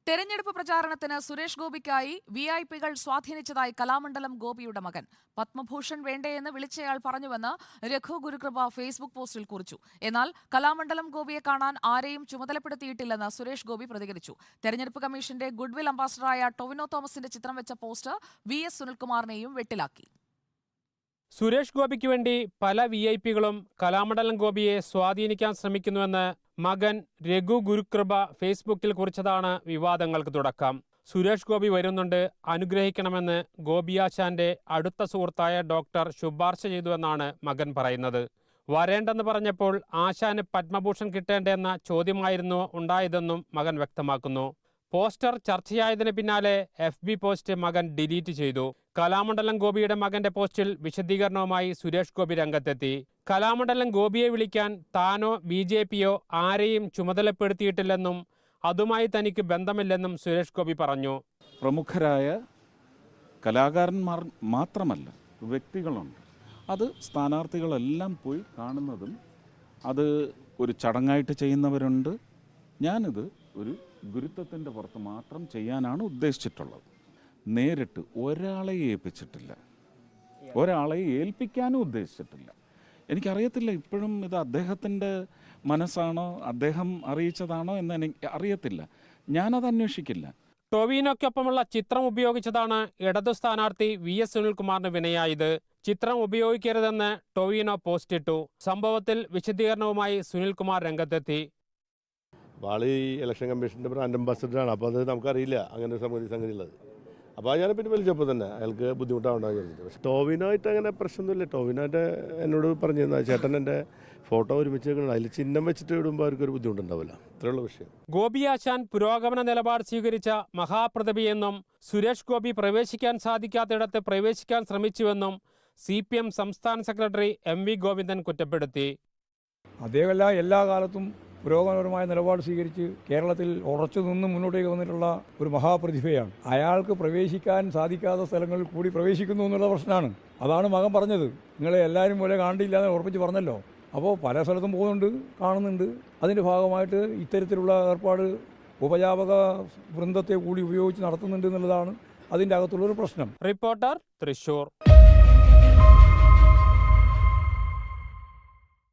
തെരഞ്ഞെടുപ്പ് പ്രചാരണത്തിന് സുരേഷ് ഗോപിക്കായി വിഐപികൾ സ്വാധീനിച്ചതായി കലാമണ്ഡലം ഗോപിയുടെ മകൻ. പത്മഭൂഷൺ വേണ്ടേയെന്ന് വിളിച്ചയാൾ പറഞ്ഞുവെന്ന് രഘു ഗുരുകൃപ ഫേസ്ബുക്ക് പോസ്റ്റിൽ കുറിച്ചു. എന്നാൽ കലാമണ്ഡലം ഗോപിയെ കാണാൻ ആരെയും ചുമതലപ്പെടുത്തിയിട്ടില്ലെന്ന് സുരേഷ് ഗോപി പ്രതികരിച്ചു. തെരഞ്ഞെടുപ്പ് കമ്മീഷന്റെ ഗുഡ്വിൽ അംബാസഡറായ ടൊവിനോ തോമസിന്റെ ചിത്രം വെച്ച പോസ്റ്റർ VS സുനിൽകുമാറിനെയും വെട്ടിലാക്കി. സുരേഷ് ഗോപിക്ക് വേണ്ടി പല വിഐപികളും കലാമണ്ഡലം ഗോപിയെ സ്വാധീനിക്കാൻ ശ്രമിക്കുന്നുവെന്ന് മകൻ രഘു ഗുരുകൃപ ഫേസ്ബുക്കിൽ കുറിച്ചതാണ് വിവാദങ്ങൾക്ക് തുടക്കം. സുരേഷ് ഗോപി വരുന്നുണ്ട്, അനുഗ്രഹിക്കണമെന്ന് ഗോപിയാശാന്റെ അടുത്ത സുഹൃത്തായ ഡോക്ടർ ശുപാർശ ചെയ്തുവെന്നാണ് മകൻ പറയുന്നത്. വരേണ്ടെന്ന് പറഞ്ഞപ്പോൾ ആശാന് പത്മഭൂഷൺ കിട്ടേണ്ടെന്ന ചോദ്യമായിരുന്നു ഉണ്ടായതെന്നും മകൻ വ്യക്തമാക്കുന്നു. പോസ്റ്റർ ചർച്ചയായതിന് പിന്നാലെ FB പോസ്റ്റ് മകൻ ഡിലീറ്റ് ചെയ്തു. കലാമണ്ഡലം ഗോപിയുടെ മകന്റെ പോസ്റ്റിൽ വിശദീകരണവുമായി സുരേഷ് ഗോപി രംഗത്തെത്തി. കലാമണ്ഡലം ഗോപിയെ വിളിക്കാൻ താനോ BJPയോ ആരെയും ചുമതലപ്പെടുത്തിയിട്ടില്ലെന്നും അതുമായി തനിക്ക് ബന്ധമില്ലെന്നും സുരേഷ് ഗോപി പറഞ്ഞു. പ്രമുഖരായ കലാകാരന്മാർ മാത്രമല്ല, വ്യക്തികളുണ്ട്. അത് സ്ഥാനാർത്ഥികളെല്ലാം പോയി കാണുന്നതും അത് ഒരു ചടങ്ങായിട്ട് ചെയ്യുന്നവരുണ്ട്. ഞാനിത് ഒരു ഗുരുത്വത്തിൻ്റെ പുറത്ത് മാത്രം ചെയ്യാനാണ് ഉദ്ദേശിച്ചിട്ടുള്ളത്. നേരിട്ട് ഒരാളെ ഏൽപ്പിച്ചിട്ടില്ല, ഒരാളെ ഏൽപ്പിക്കാനും ഉദ്ദേശിച്ചിട്ടില്ല. എനിക്കറിയത്തില്ല ഇപ്പോഴും ഇത് അദ്ദേഹത്തിൻ്റെ മനസ്സാണോ, അദ്ദേഹം അറിയിച്ചതാണോ എന്ന് എനിക്ക് അറിയത്തില്ല. ഞാനത് അന്വേഷിക്കില്ല. ടൊവിനോയ്ക്കൊപ്പമുള്ള ചിത്രം ഉപയോഗിച്ചതാണ് ഇടതു സ്ഥാനാർത്ഥി VS സുനിൽകുമാറിന് വിനയായത്. ചിത്രം ഉപയോഗിക്കരുതെന്ന് ടൊവിനോ പോസ്റ്റിട്ടു. സംഭവത്തിൽ വിശദീകരണവുമായി സുനിൽകുമാർ രംഗത്തെത്തി. ആള് ഈ ഇലക്ഷൻ കമ്മീഷൻ്റെ ബ്രാൻഡ് അംബാസിഡറാണ്. അപ്പോൾ അത് നമുക്കറിയില്ല അങ്ങനെ സംഗതി ഉള്ളത്. അപ്പോൾ ഞാൻ പിന്നെ വിളിച്ചപ്പോൾ തന്നെ അയാൾക്ക് ബുദ്ധിമുട്ടാവണ്ടെന്ന് വിചാരിച്ചിട്ട്. പക്ഷേ ടോവിനോയിട്ട് അങ്ങനെ പ്രശ്നമൊന്നുമില്ല. ടോവിനോൻ്റെ എന്നോട് പറഞ്ഞിരുന്ന ചേട്ടൻ എൻ്റെ ഫോട്ടോ ഒരുമിച്ച് വെക്കണം, അതിൽ ചിഹ്നം വെച്ചിട്ട് ഇടുമ്പോൾ അവർക്കൊരു ബുദ്ധിമുട്ടുണ്ടാവില്ല. ഇത്രയുള്ള വിഷയം. ഗോപിയാശാൻ പുരോഗമന നിലപാട് സ്വീകരിച്ച മഹാപ്രതിഭയെന്നും സുരേഷ് ഗോപി പ്രവേശിക്കാൻ സാധിക്കാത്തിടത്ത് പ്രവേശിക്കാൻ ശ്രമിച്ചുവെന്നും CPM സംസ്ഥാന സെക്രട്ടറി MV ഗോവിന്ദൻ കുറ്റപ്പെടുത്തി. അദ്ദേഹമല്ല എല്ലാ കാലത്തും പുരോഗമനപരമായ നിലപാട് സ്വീകരിച്ച് കേരളത്തിൽ ഉറച്ചു നിന്ന് മുന്നോട്ടേക്ക് വന്നിട്ടുള്ള ഒരു മഹാപ്രതിഭയാണ്. അയാൾക്ക് പ്രവേശിക്കാൻ സാധിക്കാത്ത സ്ഥലങ്ങളിൽ കൂടി പ്രവേശിക്കുന്നു എന്നുള്ള പ്രശ്നമാണ്. അതാണ് മകൻ പറഞ്ഞത്. നിങ്ങളെ എല്ലാവരും പോലെ കാണില്ല എന്ന് ഉറപ്പിച്ച് പറഞ്ഞല്ലോ. അപ്പോൾ പല സ്ഥലത്തും പോകുന്നുണ്ട്, കാണുന്നുണ്ട്. അതിൻ്റെ ഭാഗമായിട്ട് ഇത്തരത്തിലുള്ള ഏർപ്പാട് ഉപജാപക വൃന്ദത്തെ കൂടി ഉപയോഗിച്ച് നടത്തുന്നുണ്ട് എന്നുള്ളതാണ് അതിൻ്റെ അകത്തുള്ളൊരു പ്രശ്നം. റിപ്പോർട്ടർ, തൃശൂർ.